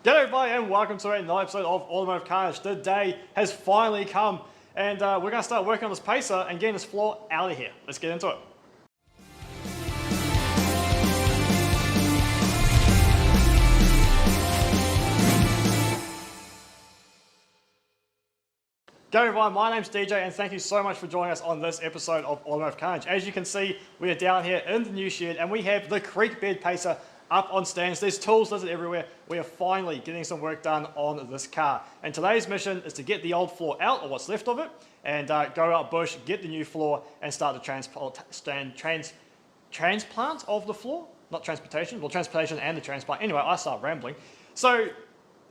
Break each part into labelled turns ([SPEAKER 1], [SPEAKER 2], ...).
[SPEAKER 1] G'day everybody and welcome to another episode of Automotive Carnage. The day has finally come and we're going to start working on this Pacer and getting this floor out of here. Let's get into it. G'day everyone, my name's DJ and thank you so much for joining us on this episode of Automotive Carnage. As you can see, we are down here in the new shed and we have the creek bed Pacer up on stands. There's tools listed everywhere. We are finally getting some work done on this car. And today's mission is to get the old floor out, or what's left of it, and go out bush, get the new floor, and start the transplant of the floor. Not transportation, well, transportation and the transplant. Anyway, I start rambling. So,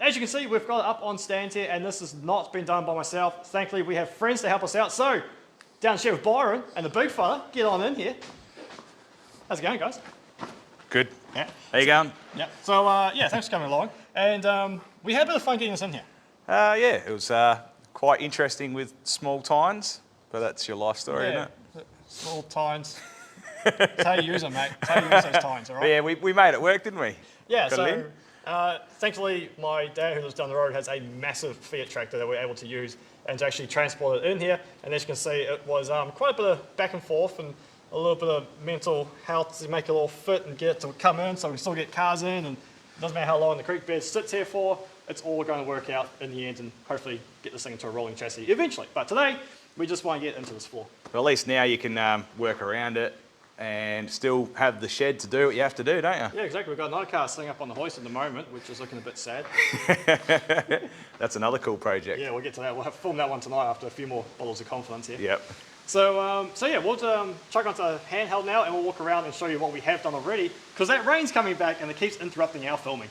[SPEAKER 1] as you can see, we've got it up on stands here, and this has not been done by myself. Thankfully, we have friends to help us out. So, down here with Byron and the big fella, get on in here. How's it going, guys?
[SPEAKER 2] Good.
[SPEAKER 1] Yeah.
[SPEAKER 2] How you going?
[SPEAKER 1] Yeah. So, yeah, thanks for coming along. And we had a bit of fun getting this in here.
[SPEAKER 2] Yeah, it was quite interesting with small tines, but that's your life story, isn't it?
[SPEAKER 1] Small tines. That's how you use them, mate. That's how you use those tines, all right?
[SPEAKER 2] But yeah, we made it work, didn't we?
[SPEAKER 1] Yeah,
[SPEAKER 2] Got it
[SPEAKER 1] so thankfully my dad who lives down the road has a massive Fiat tractor that we're able to use and to actually transport it in here. And as you can see, it was quite a bit of back and forth and a little bit of mental how to make it all fit and get it to come in so we can still get cars in, and it doesn't matter how long the creek bed sits here for, it's all going to work out in the end and hopefully get this thing into a rolling chassis eventually. But today, we just want to get into this floor.
[SPEAKER 2] Well, at least now you can work around it and still have the shed to do what you have to do, don't you?
[SPEAKER 1] Yeah, exactly. We've got another car sitting up on the hoist at the moment, which is looking a bit sad.
[SPEAKER 2] That's another cool project.
[SPEAKER 1] Yeah, we'll get to that. We'll have to film that one tonight after a few more bottles of confidence here.
[SPEAKER 2] Yep.
[SPEAKER 1] So, yeah, we'll chuck onto handheld now and we'll walk around and show you what we have done already, because that rain's coming back and it keeps interrupting our filming.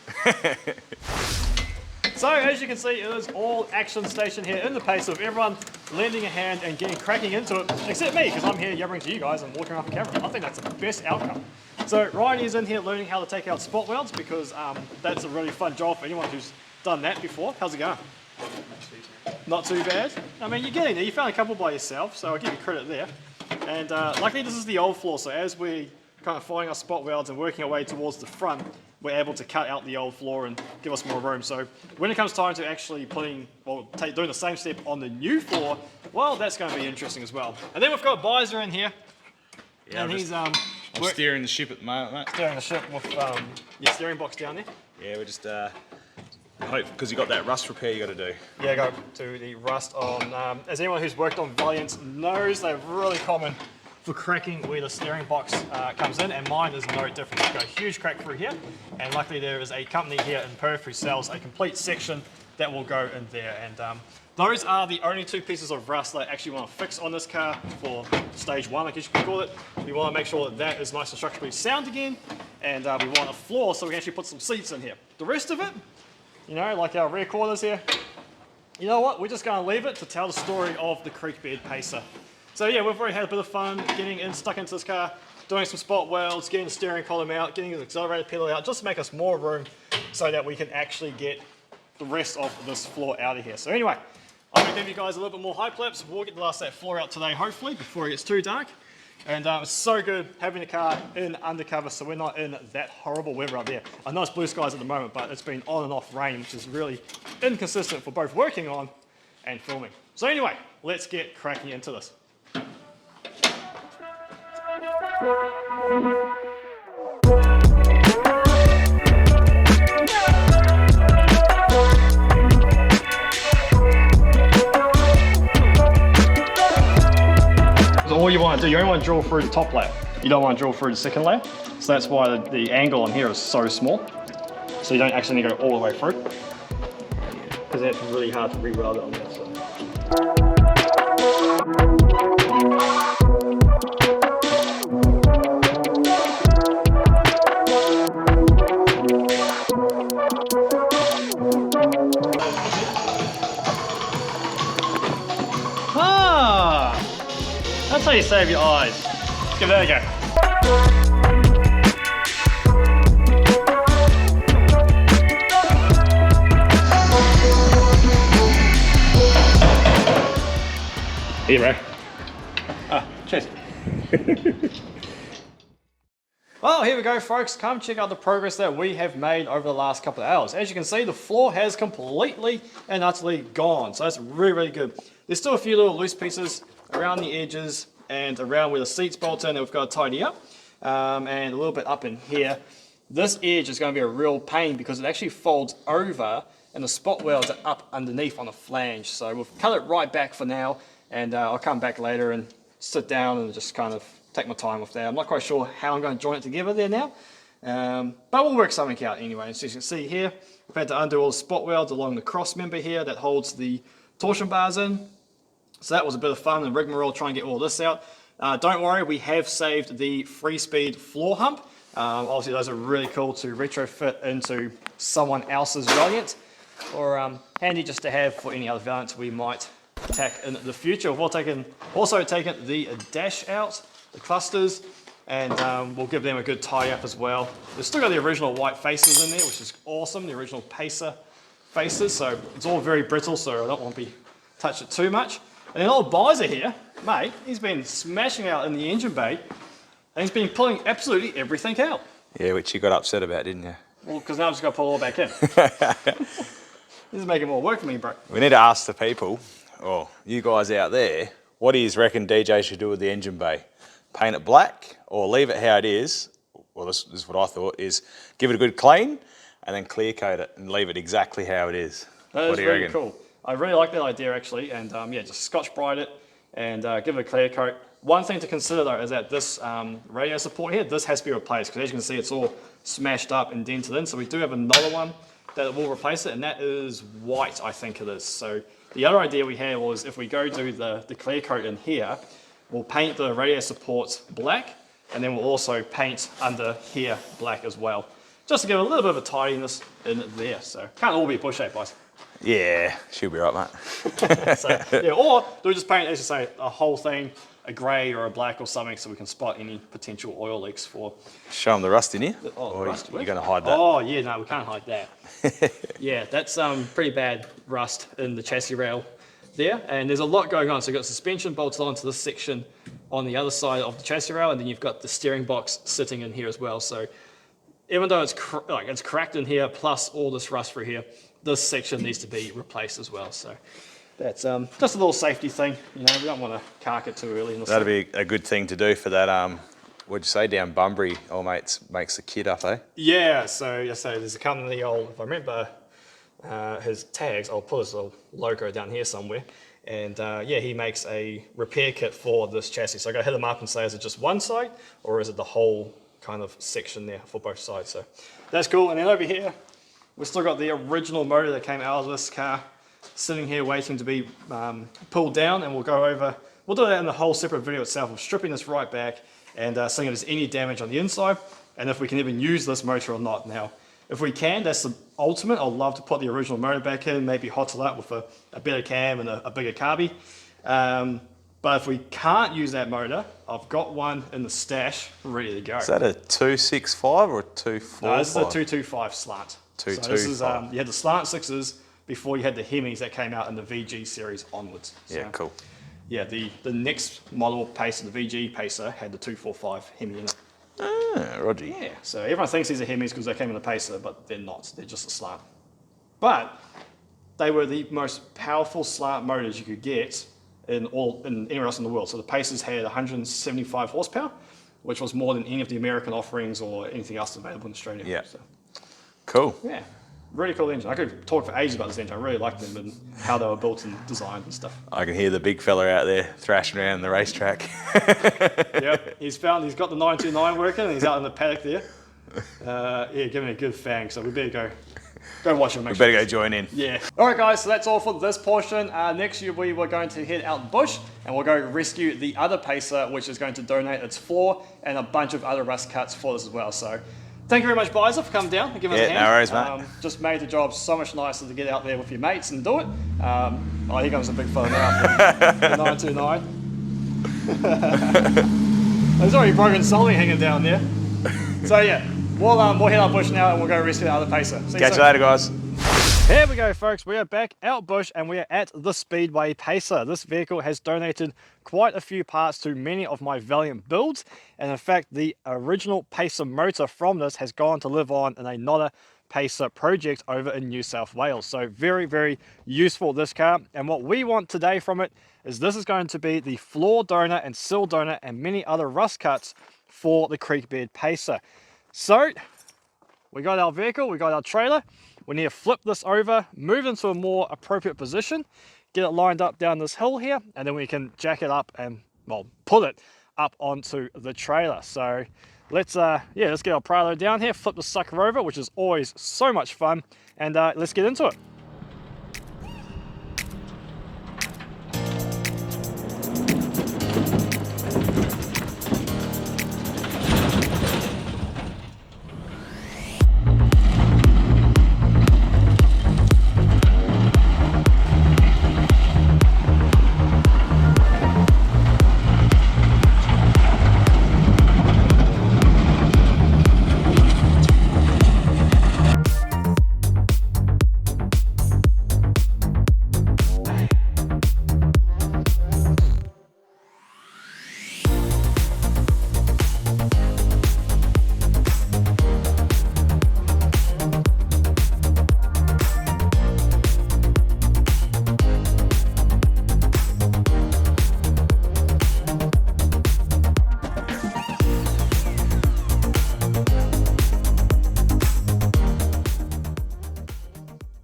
[SPEAKER 1] So, as you can see, it is all action station here in the Pacer with everyone lending a hand and getting cracking into it, except me, because I'm here yabbering to you guys and walking around the camera. I think that's the best outcome. So, Ryan is in here learning how to take out spot welds, because that's a really fun job for anyone who's done that before. How's it going? Not too bad. I mean, you're getting there. You found a couple by yourself, so I'll give you credit there. And luckily, this is the old floor, so as we kind of finding our spot welds and working our way towards the front, we're able to cut out the old floor and give us more room. So when it comes time to actually doing the same step on the new floor, well, that's going to be interesting as well. And then we've got Bizer in here,
[SPEAKER 2] Yeah,
[SPEAKER 1] and he's
[SPEAKER 2] I'm steering the ship at the moment, mate.
[SPEAKER 1] steering the ship with your steering box down there.
[SPEAKER 2] Yeah, we're just hope because you got that rust repair you got to do.
[SPEAKER 1] Yeah, go to the rust on. As anyone who's worked on Valiant knows, they're really common for cracking where the steering box comes in, and mine is no different. It's got a huge crack through here, and luckily there is a company here in Perth who sells a complete section that will go in there. And those are the only two pieces of rust that I actually want to fix on this car for stage one, I guess you could call it. We want to make sure that that is nice and structurally sound again, and we want a floor so we can actually put some seats in here. The rest of it, you know, like our rear quarters here, you know what, we're just going to leave it to tell the story of the creek bed Pacer. So yeah, we've already had a bit of fun getting stuck into this car, doing some spot welds, getting the steering column out, getting the accelerator pedal out, just to make us more room so that we can actually get the rest of this floor out of here. So anyway, I'm going to give you guys a little bit more hype clips. We'll get the last of that floor out today, hopefully, before it gets too dark. And it's so good having the car in undercover so we're not in that horrible weather up there. I know it's blue skies at the moment, but it's been on and off rain, which is really inconsistent for both working on and filming. So anyway, let's get cracking into this. All you want to do, you only want to drill through the top layer. You don't want to drill through the second layer. So that's why the angle on here is so small. So you don't actually need to go all the way through. Because that's really hard to re-weld it on that side. That's how you save your eyes. Let's give that a go. Here, bro. Ah, cheers. Well, here we go, folks. Come check out the progress that we have made over the last couple of hours. As you can see, the floor has completely and utterly gone. So that's really, really good. There's still a few little loose pieces around the edges and around where the seat's bolted in that we've got to tidy up. And a little bit up in here. This edge is going to be a real pain because it actually folds over and the spot welds are up underneath on the flange. So we've cut it right back for now, and I'll come back later and sit down and just kind of take my time with that. I'm not quite sure how I'm going to join it together there now, but we'll work something out anyway. So as you can see here, we've had to undo all the spot welds along the cross member here that holds the torsion bars in. So that was a bit of fun and rigmarole trying to get all this out. Don't worry, we have saved the free speed floor hump. Obviously those are really cool to retrofit into someone else's Valiant, or handy just to have for any other Valiants we might attack in the future. We've also taken the dash out, the clusters, and we'll give them a good tie up as well. We've still got the original white faces in there, which is awesome, the original Pacer faces, so it's all very brittle, so I don't want to be touch it too much. And then old Bizer here, mate, he's been smashing out in the engine bay, and he's been pulling absolutely everything out.
[SPEAKER 2] Yeah, which you got upset about, didn't you?
[SPEAKER 1] Well, because now I've just got to pull it all back in. This is making more work for me, bro.
[SPEAKER 2] We need to ask the people, or you guys out there, what do you reckon DJ should do with the engine bay? Paint it black or leave it how it is? Well, this is what I thought, is give it a good clean and then clear coat it and leave it exactly how it is.
[SPEAKER 1] That is really cool. I really like that idea actually, and yeah, just Scotch Brite it and give it a clear coat. One thing to consider though is that this radio support here, this has to be replaced because as you can see it's all smashed up and dented in, so we do have another one that will replace it, and that is white, I think it is. So the other idea we had was if we go do the clear coat in here, we'll paint the radio supports black, and then we'll also paint under here black as well, just to give a little bit of a tidiness in there. So can't all be bush shape, boys.
[SPEAKER 2] Yeah, she'll be right, mate.
[SPEAKER 1] So, yeah, or do we just paint, as you say, a whole thing, a grey or a black or something, so we can spot any potential oil leaks for.
[SPEAKER 2] Show them the rust in here.
[SPEAKER 1] Oh, rust.
[SPEAKER 2] You're going to hide that.
[SPEAKER 1] Oh yeah, no, we can't hide that. Yeah, that's pretty bad rust in the chassis rail there, and there's a lot going on. So you've got suspension bolted onto this section on the other side of the chassis rail, and then you've got the steering box sitting in here as well. So even though it's cracked in here, plus all this rust through here, this section needs to be replaced as well. So that's just a little safety thing. You know, we don't want to cark it too early.
[SPEAKER 2] That'd be a good thing to do for that. What'd you say, down Bunbury? Old mates makes the kit up, eh?
[SPEAKER 1] Yeah. So there's a company. If I remember his tags, I'll put his little logo down here somewhere. And yeah, he makes a repair kit for this chassis. So I go hit him up and say, is it just one side or is it the whole kind of section there for both sides? So that's cool. And then over here, we've still got the original motor that came out of this car sitting here waiting to be pulled down, and we'll do that in the whole separate video itself of stripping this right back and seeing if there's any damage on the inside and if we can even use this motor or not. Now, if we can, that's the ultimate. I'd love to put the original motor back in, maybe hottle up with a better cam and a bigger carby. But if we can't use that motor, I've got one in the stash ready to go.
[SPEAKER 2] Is that a 265 or a 245?
[SPEAKER 1] No, this is a 225 slant.
[SPEAKER 2] 225.
[SPEAKER 1] So this is, you had the slant sixes before you had the Hemis that came out in the VG series onwards. So,
[SPEAKER 2] Yeah, cool.
[SPEAKER 1] Yeah, the next model Pacer, the VG Pacer, had the 245 Hemi in it.
[SPEAKER 2] Ah, Roger.
[SPEAKER 1] Yeah, so everyone thinks these are Hemis because they came in the Pacer, but they're not. They're just a slant. But they were the most powerful slant motors you could get in anywhere else in the world. So the Pacers had 175 horsepower, which was more than any of the American offerings or anything else available in Australia.
[SPEAKER 2] Yeah.
[SPEAKER 1] So,
[SPEAKER 2] Cool.
[SPEAKER 1] yeah, really cool engine. I could talk for ages about this engine. I really liked them and how they were built and designed and stuff.
[SPEAKER 2] I can hear the big fella out there thrashing around the racetrack.
[SPEAKER 1] Yep, he's got the 929 working and he's out in the paddock there. Yeah, giving a good fang, so we better go watch him.
[SPEAKER 2] We better go join in.
[SPEAKER 1] Yeah. All right, guys, so that's all for this portion. Next year, we were going to head out bush and we'll go rescue the other Pacer, which is going to donate its floor and a bunch of other rust cuts for this as well. So thank you very much, Bizer, for coming down and giving us a hand.
[SPEAKER 2] No worries, mate.
[SPEAKER 1] Just made the job so much nicer to get out there with your mates and do it. Oh, here comes a big fella now. The 929. There's already broken solely hanging down there. So yeah, we'll head out bush now and we'll go rescue the other Pacer.
[SPEAKER 2] Catch you later, guys.
[SPEAKER 1] Here we go, folks. We are back out bush and we are at the Speedway Pacer. This vehicle has donated quite a few parts to many of my Valiant builds, and in fact the original Pacer motor from this has gone to live on in another Pacer project over in New South Wales. So very, very useful, this car. And what we want today from it is this is going to be the floor donor and sill donor and many other rust cuts for the Creekbed Pacer. So we got our vehicle, we got our trailer. We need to flip this over, move it into a more appropriate position, get it lined up down this hill here, and then we can jack it up and, well, pull it up onto the trailer. So let's get our Prado down here, flip the sucker over, which is always so much fun, and let's get into it.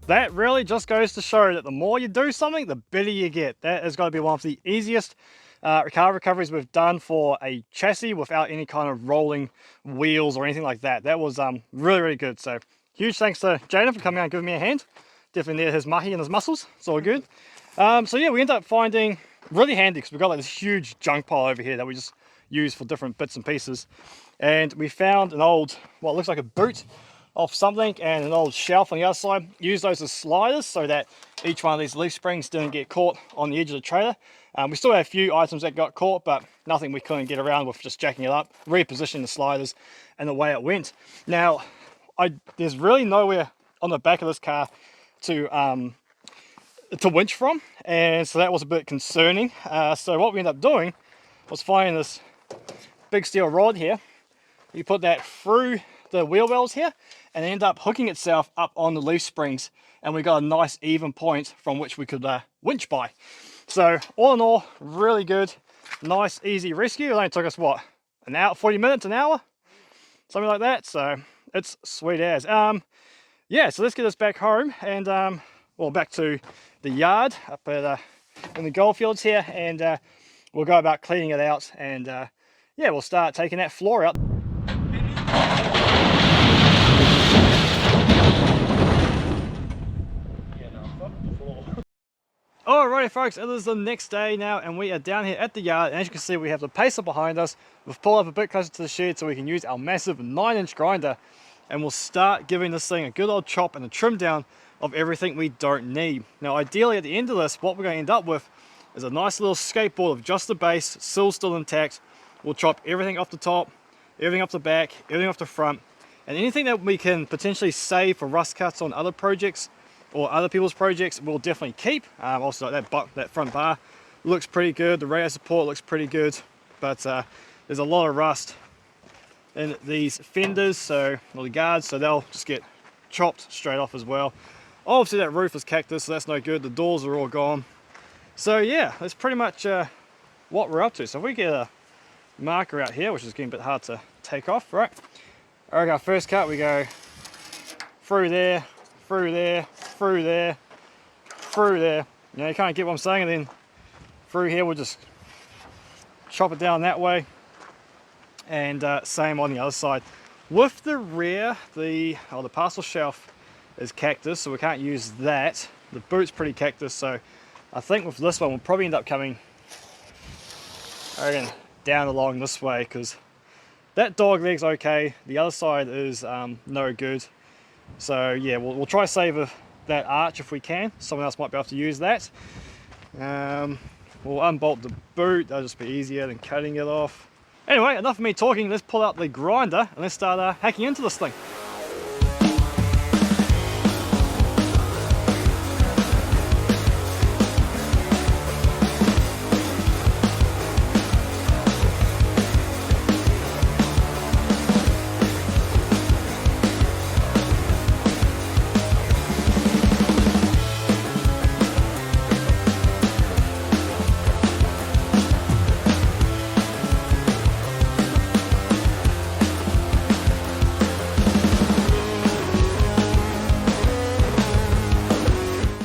[SPEAKER 1] That really just goes to show that the more you do something, the better you get. That is going to be one of the easiest car recoveries we've done for a chassis without any kind of rolling wheels or anything like that. That was really, really good. So huge thanks to Jaden for coming out and giving me a hand. Definitely needed his mahi and his muscles. It's all good. So yeah, we ended up finding really handy because we've got like this huge junk pile over here that we just use for different bits and pieces. And we found an old, what looks like a boot off something and an old shelf on the other side. Use those as sliders so that each one of these leaf springs didn't get caught on the edge of the trailer. We still had a few items that got caught, but nothing we couldn't get around with just jacking it up, repositioning the sliders, and the way it went. Now, there's really nowhere on the back of this car to winch from, and so that was a bit concerning. So what we ended up doing was finding this big steel rod here. You put that through the wheel wells here and end up hooking itself up on the leaf springs, and we got a nice even point from which we could winch by. So all in all, really good, nice easy rescue. It only took us what, an hour, 40 minutes, an hour, something like that. So it's sweet as. Yeah, so let's get this back home and well, back to the yard up at in the goldfields here, and we'll go about cleaning it out, and yeah, we'll start taking that floor out. Alrighty folks, it is the next day now and we are down here at the yard, and as you can see we have the Pacer behind us. We've pulled up a bit closer to the shed so we can use our massive 9-inch grinder, and we'll start giving this thing a good old chop and a trim down of everything we don't need. Now ideally at the end of this, what we're going to end up with is a nice little skateboard of just the base, sills still intact. We'll chop everything off the top, everything off the back, everything off the front, and anything that we can potentially save for rust cuts on other projects or other people's projects we'll definitely keep. Also that front bar looks pretty good, the radio support looks pretty good, but there's a lot of rust in these fenders, or the guards, so they'll just get chopped straight off as well. Obviously that roof is cactus, so that's no good. The doors are all gone. So yeah, that's pretty much what we're up to. So if we get a marker out here, which is getting a bit hard to take off, right? Alright, our first cut, we go through there, through there, through there, through there. You know, you can't get what I'm saying, and then through here we'll just chop it down that way, and same on the other side. With the rear, the parcel shelf is cactus, so we can't use that. The boot's pretty cactus, so I think with this one we'll probably end up coming, I reckon, down along this way, because that dog leg's okay, the other side is no good. So yeah, we'll try to save that arch if we can. Someone else might be able to use that. We'll unbolt the boot, that'll just be easier than cutting it off. Anyway, enough of me talking, let's pull out the grinder and let's start hacking into this thing.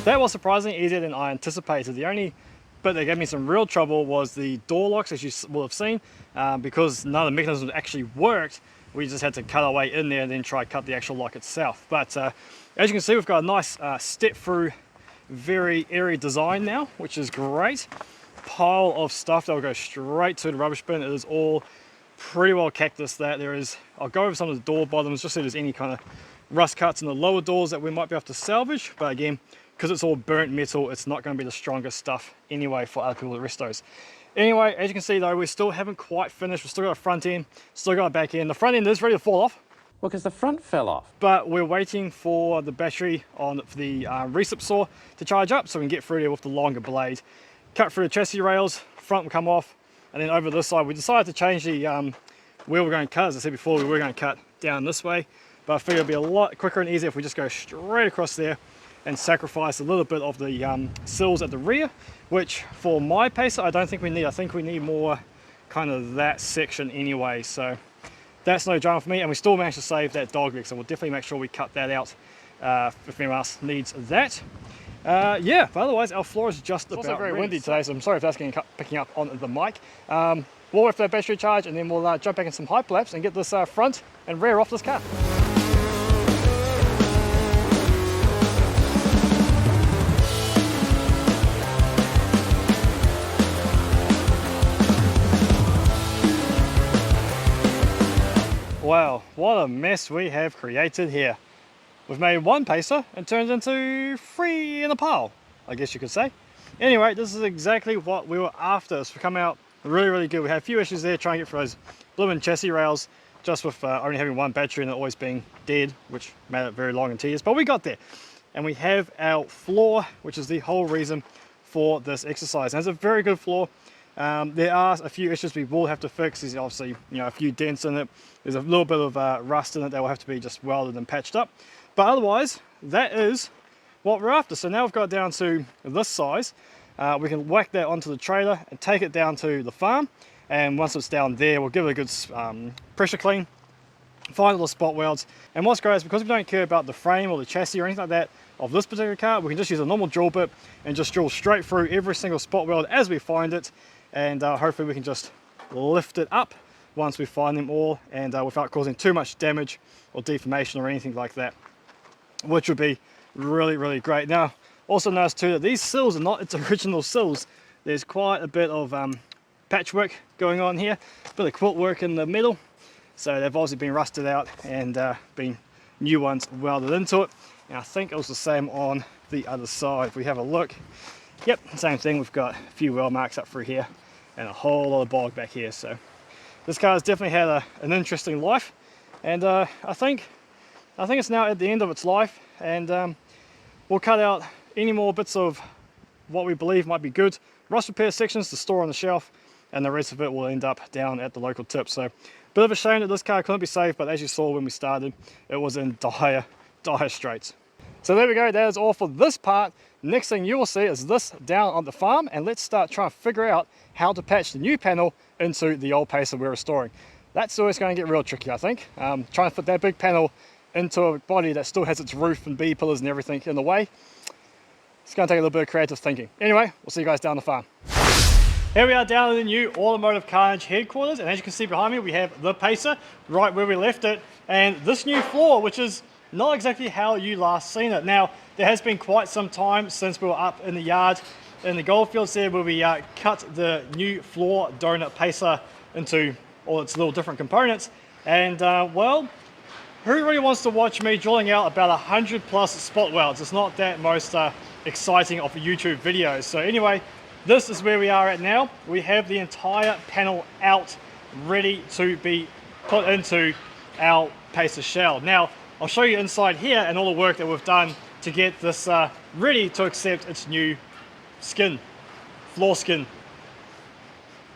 [SPEAKER 1] That was surprisingly easier than I anticipated. The only bit that gave me some real trouble was the door locks, as you will have seen, because none of the mechanisms actually worked. We just had to cut our way in there and then try to cut the actual lock itself. But as you can see, we've got a nice step through, very airy design now, which is great. Pile of stuff that will go straight to the rubbish bin. It is all pretty well cactus that there is. I'll go over some of the door bottoms just so there's any kind of rust cuts in the lower doors that we might be able to salvage. But again, because it's all burnt metal, it's not going to be the strongest stuff anyway for other people to rest those. Anyway, as you can see though, we still haven't quite finished. We've still got a front end, still got a back end. The front end is ready to fall off.
[SPEAKER 3] Well, because the front fell off.
[SPEAKER 1] But we're waiting for the battery on the recip saw to charge up so we can get through there with the longer blade. Cut through the chassis rails, front will come off, and then over this side we decided to change the where we're going to cut. As I said before, we were going to cut down this way, but I figured it'd be a lot quicker and easier if we just go straight across there and sacrifice a little bit of the sills at the rear, which for my Pacer I don't think we need. I think we need more kind of that section anyway, so that's no drama for me. And we still managed to save that dog leg, so we'll definitely make sure we cut that out if anyone else needs that. Yeah, but otherwise our floor is just about very windy today, so I'm sorry if that's picking up on the mic. We'll wait for that battery charge and then we'll jump back in some hyperlapse and get this front and rear off this car. Wow, what a mess we have created here. We've made one Pacer and turned into 3 in a pile, I guess you could say. Anyway, this is exactly what we were after. It's come out really good. We had a few issues there trying to get through those blooming chassis rails, just with only having one battery and it always being dead, which made it very long and tedious, but we got there. And we have our floor, which is the whole reason for this exercise. And it's a very good floor. There are a few issues we will have to fix. There's obviously, a few dents in it. There's a little bit of rust in it that will have to be just welded and patched up. But otherwise, that is what we're after. So now we've got it down to this size. We can whack that onto the trailer and take it down to the farm. And once it's down there, we'll give it a good pressure clean, find all the spot welds. And what's great is because we don't care about the frame or the chassis or anything like that of this particular car, we can just use a normal drill bit and just drill straight through every single spot weld as we find it. And hopefully we can just lift it up once we find them all, and without causing too much damage or deformation or anything like that, which would be really great. Now, also notice too that these sills are not its original sills. There's quite a bit of patchwork going on here, a bit of quilt work in the middle, so they've obviously been rusted out and been new ones welded into it. And I think it was the same on the other side. If we have a look, yep, same thing. We've got a few weld marks up through here and a whole lot of bog back here. So this car has definitely had an interesting life, and I think it's now at the end of its life, and we'll cut out any more bits of what we believe might be good rust repair sections to store on the shelf, and the rest of it will end up down at the local tip. So bit of a shame that this car couldn't be saved, but as you saw when we started, it was in dire straits. So there we go, that is all for this part. Next thing you will see is this down on the farm, and let's start trying to figure out how to patch the new panel into the old Pacer we're restoring. That's always going to get real tricky, I think. Trying to fit that big panel into a body that still has its roof and B pillars and everything in the way. It's going to take a little bit of creative thinking. Anyway, we'll see you guys down the farm. Here we are down in the new Automotive Carnage headquarters, and as you can see behind me, we have the Pacer right where we left it, and this new floor, which is not exactly how you last seen it. Now, there has been quite some time since we were up in the yard in the goldfields there, where we cut the new floor donut Pacer into all its little different components, and well, who really wants to watch me drilling out about 100 plus spot welds? It's not that most exciting of YouTube videos. So anyway, this is where we are at now. We have the entire panel out, ready to be put into our Pacer shell. Now, I'll show you inside here and all the work that we've done to get this ready to accept its new skin, floor skin.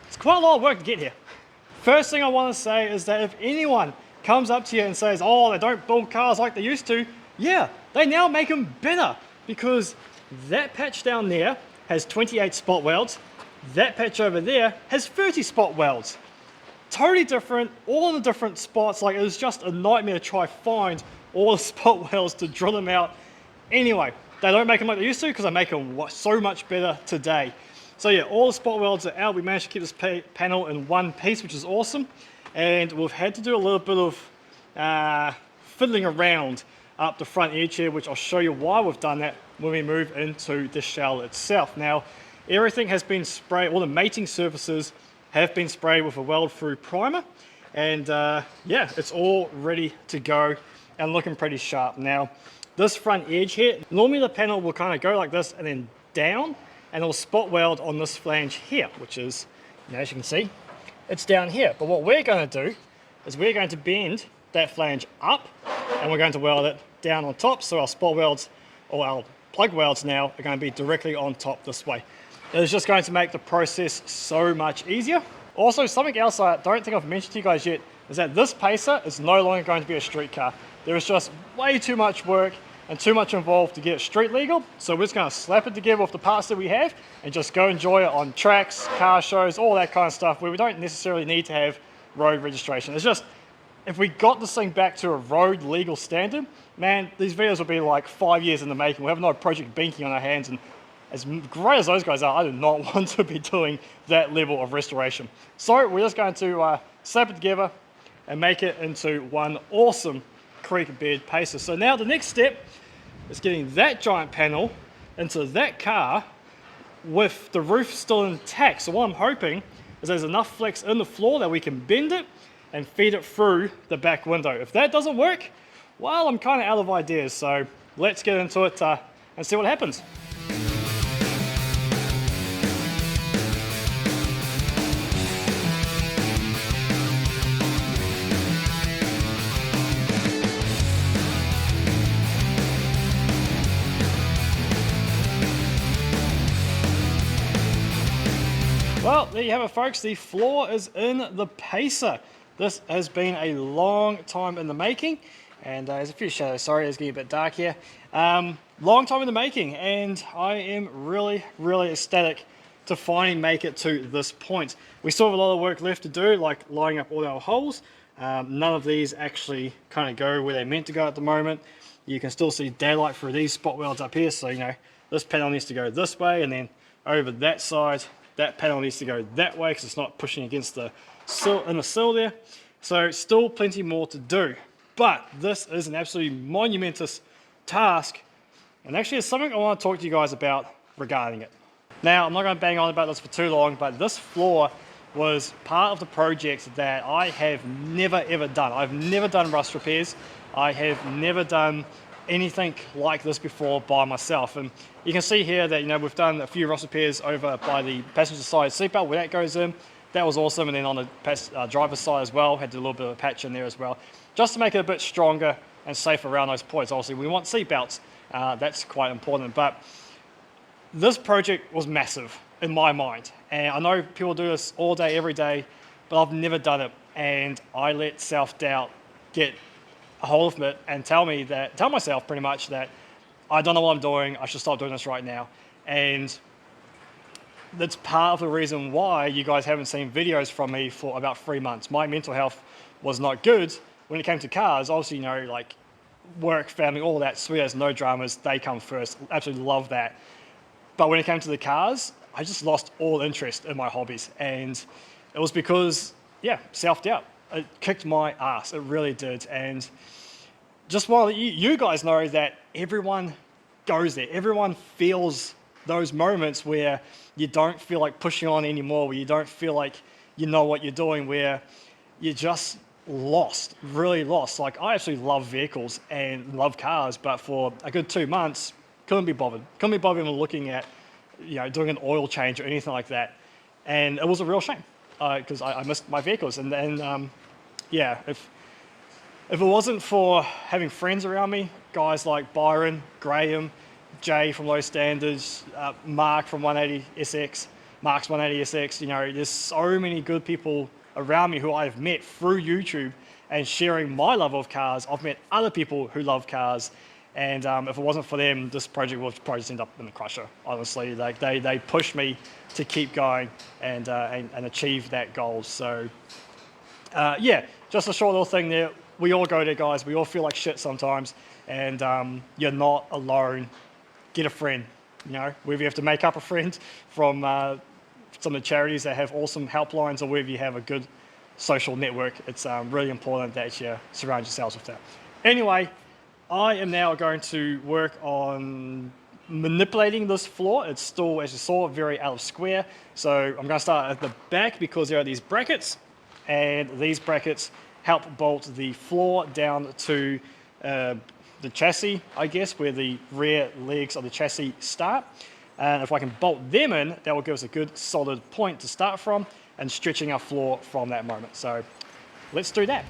[SPEAKER 1] It's quite a lot of work to get here. First thing I want to say is that if anyone comes up to you and says, oh, they don't build cars like they used to, yeah, they now make them better, because that patch down there has 28 spot welds, that patch over there has 30 spot welds. Totally different, all in the different spots. Like, it was just a nightmare to try find all the spot welds to drill them out. Anyway, They don't make them like they used to because I make them so much better today. So yeah, all the spot welds are out. We managed to keep this panel in one piece, which is awesome. And we've had to do a little bit of fiddling around up the front edge here, which I'll show you why we've done that when we move into the shell itself. Now, everything has been sprayed, all the mating surfaces have been sprayed with a weld-through primer, and yeah, it's all ready to go and looking pretty sharp. Now, this front edge here, normally the panel will kind of go like this and then down, and it'll spot weld on this flange here, which is, you know, as you can see, it's down here. But what we're going to do is we're going to bend that flange up, and we're going to weld it down on top, so our spot welds, or our plug welds now, are going to be directly on top this way. It's just going to make the process so much easier. Also, something else I don't think I've mentioned to you guys yet is that this Pacer is no longer going to be a street car. There is just way too much work and too much involved to get it street legal, so we're just going to slap it together with the parts that we have and just go enjoy it on tracks, car shows, all that kind of stuff where we don't necessarily need to have road registration. It's just, if we got this thing back to a road legal standard, man, these videos will be like 5 years in the making. We'll have no Project Binky on our hands, and as great as those guys are, I do not want to be doing that level of restoration. So we're just going to slap it together and make it into one awesome creek bed Pacer. So now the next step is getting that giant panel into that car with the roof still intact. So what I'm hoping is there's enough flex in the floor that we can bend it and feed it through the back window. If that doesn't work, well, I'm kind of out of ideas. So let's get into it and see what happens. Well, there you have it, folks. The floor is in the Pacer. This has been a long time in the making, and there's a few shadows. Sorry, it's getting a bit dark here. Long time in the making, and I am really, really ecstatic to finally make it to this point. We still have a lot of work left to do, like lining up all our holes. None of these actually kind of go where they're meant to go at the moment. You can still see daylight through these spot welds up here, so you know this panel needs to go this way, and then over that side, that panel needs to go that way because it's not pushing against the sill in the sill there. So still plenty more to do, but this is an absolutely monumentous task, and actually it's something I want to talk to you guys about regarding it. Now, I'm not going to bang on about this for too long, but this floor was part of the project that I have never ever done. I've never done rust repairs. I have never done anything like this before by myself, and you can see here that, you know, we've done a few rust repairs over by the passenger side seatbelt where that goes in. That was awesome, and then on the driver's side as well, had to do a little bit of a patch in there as well, just to make it a bit stronger and safer around those points. Obviously, we want seatbelts. That's quite important, but this project was massive in my mind, and I know people do this all day, every day, but I've never done it, and I let self-doubt get a hold of it and tell myself pretty much that I don't know what I'm doing, I should stop doing this right now. And that's part of the reason why you guys haven't seen videos from me for about 3 months. My mental health was not good when it came to cars. Obviously, you know, like work, family, all that, sweet as no dramas, they come first. Absolutely love that. But when it came to the cars, I just lost all interest in my hobbies. And it was because, yeah, self-doubt. It kicked my ass, it really did. And just want to let you guys know that everyone goes there. Everyone feels those moments where you don't feel like pushing on anymore, where you don't feel like you know what you're doing, where you're just lost, really lost. Like, I actually love vehicles and love cars, but for a good 2 months, couldn't be bothered. Couldn't be bothered even looking at, you know, doing an oil change or anything like that. And it was a real shame because I missed my vehicles. And then, yeah, if it wasn't for having friends around me, guys like Byron, Graham, Jay from Low Standards, Mark from 180SX, Mark's 180SX, you know, there's so many good people around me who I've met through YouTube and sharing my love of cars. I've met other people who love cars, and if it wasn't for them, this project would probably just end up in the crusher, honestly. Like, they pushed me to keep going and achieve that goal. So, yeah, just a short little thing there. We all go there, guys. We all feel like shit sometimes, and you're not alone get a friend. You know, whether you have to make up a friend from some of the charities that have awesome helplines, or whether you have a good social network, it's really important that you surround yourselves with that. Anyway, I am now going to work on manipulating this floor. It's still, as you saw, very out of square. So I'm going to start at the back because there are these brackets, and these brackets help bolt the floor down to the chassis, I guess, where the rear legs of the chassis start. And if I can bolt them in, that will give us a good solid point to start from and stretching our floor from that moment. So let's do that.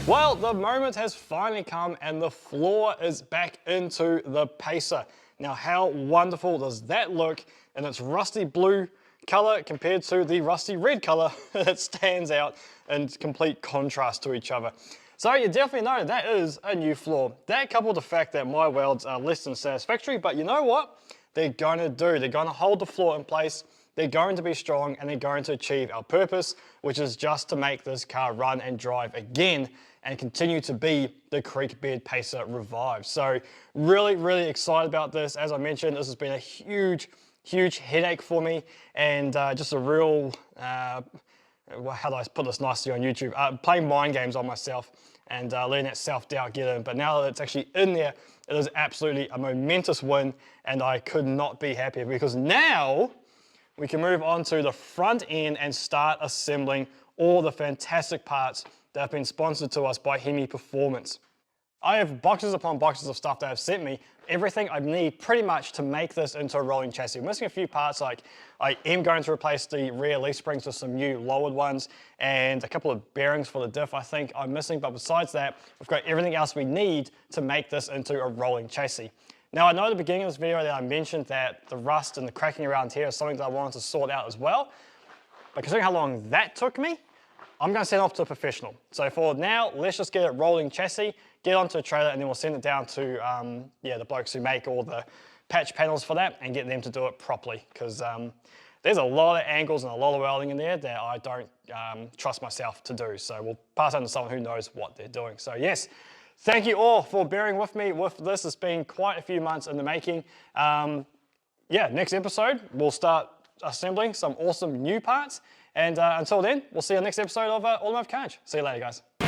[SPEAKER 1] Well, the moment has finally come and the floor is back into the Pacer. Now, how wonderful does that look in its rusty blue color compared to the rusty red color that stands out in complete contrast to each other? So you definitely know that is a new floor. That coupled with the fact that my welds are less than satisfactory, but you know what? They're going to do. They're going to hold the floor in place. They're going to be strong and they're going to achieve our purpose, which is just to make this car run and drive again and continue to be the creek bed Pacer revived. So really, really excited about this. As I mentioned, this has been a huge headache for me, and just a real, how do I put this nicely on YouTube? Playing mind games on myself and letting that self-doubt get in. But now that it's actually in there, it is absolutely a momentous win, and I could not be happier because now we can move on to the front end and start assembling all the fantastic parts that have been sponsored to us by Hemi Performance. I have boxes upon boxes of stuff they have sent me, everything I need pretty much to make this into a rolling chassis. I'm missing a few parts, like I am going to replace the rear leaf springs with some new lowered ones and a couple of bearings for the diff I think I'm missing, but besides that, we've got everything else we need to make this into a rolling chassis. Now I know at the beginning of this video that I mentioned that the rust and the cracking around here is something that I wanted to sort out as well, but considering how long that took me, I'm going to send it off to a professional. So for now, let's just get it rolling chassis, get onto a trailer, and then we'll send it down to the blokes who make all the patch panels for that and get them to do it properly. Because there's a lot of angles and a lot of welding in there that I don't trust myself to do. So we'll pass on to someone who knows what they're doing. So yes, thank you all for bearing with me with this. It's been quite a few months in the making. Next episode, we'll start assembling some awesome new parts. And until then, we'll see you on the next episode of Automotive Carnage. See you later, guys.